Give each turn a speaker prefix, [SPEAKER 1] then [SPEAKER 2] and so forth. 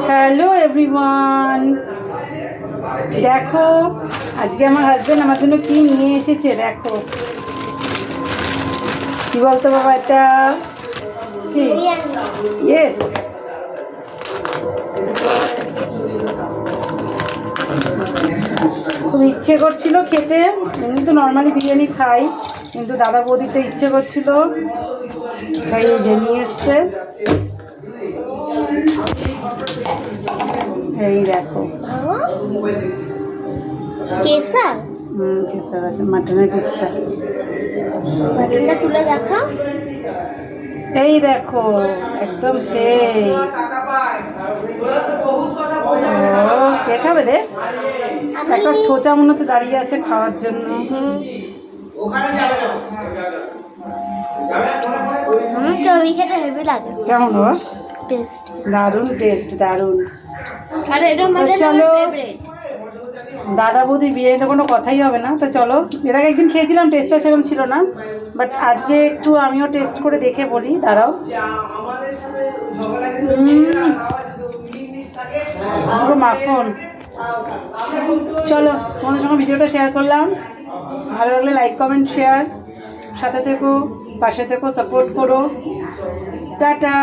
[SPEAKER 1] Hello everyone, দেখো আজকে আমার হাজবেন্ড আমার জন্য কি নিয়ে এসেছে। দেখো কি বলতো বাবা, এটা কি? ইয়েস, খুব ইচ্ছে করছিল খেতে। এমনি তো নর্মালি বিরিয়ানি খাই, কিন্তু দাদা বৌদিতে ইচ্ছে করছিল, তাই যে নিয়ে এসছে। এই দেখো
[SPEAKER 2] কেসার।
[SPEAKER 1] কেসার আছে, মাটনের পিসটা।
[SPEAKER 2] মাটনটা তুলে দেখা।
[SPEAKER 1] এই দেখো একদম সেই। কে খাবে রে? একটা ছোচা মনে হচ্ছে দাঁড়িয়ে আছে খাওয়ার জন্য।
[SPEAKER 2] চর্বি খেতে হেভি লাগে।
[SPEAKER 1] কেমন বাবা?
[SPEAKER 2] টেস্ট
[SPEAKER 1] দারুণ টেস্ট, দারুণ।
[SPEAKER 2] আর এটা মানে
[SPEAKER 1] চলো,
[SPEAKER 2] ফেভারিট।
[SPEAKER 1] দাদা বৌদি বিরিয়ানিতে কোনো কথাই হবে না। তো চলো, এর আগে একদিন খেয়েছিলাম, টেস্টটা সেরকম ছিল না, বাট আজকে একটু আমিও টেস্ট করে দেখে বলি। দাঁড়াও, পুরো মাখন। চলো, তোমাদের সঙ্গে ভিডিওটা শেয়ার করলাম। ভালো লাগলে লাইক কমেন্ট শেয়ার, সাথে থেকো, পাশে থেকো, সাপোর্ট করো। টাটা।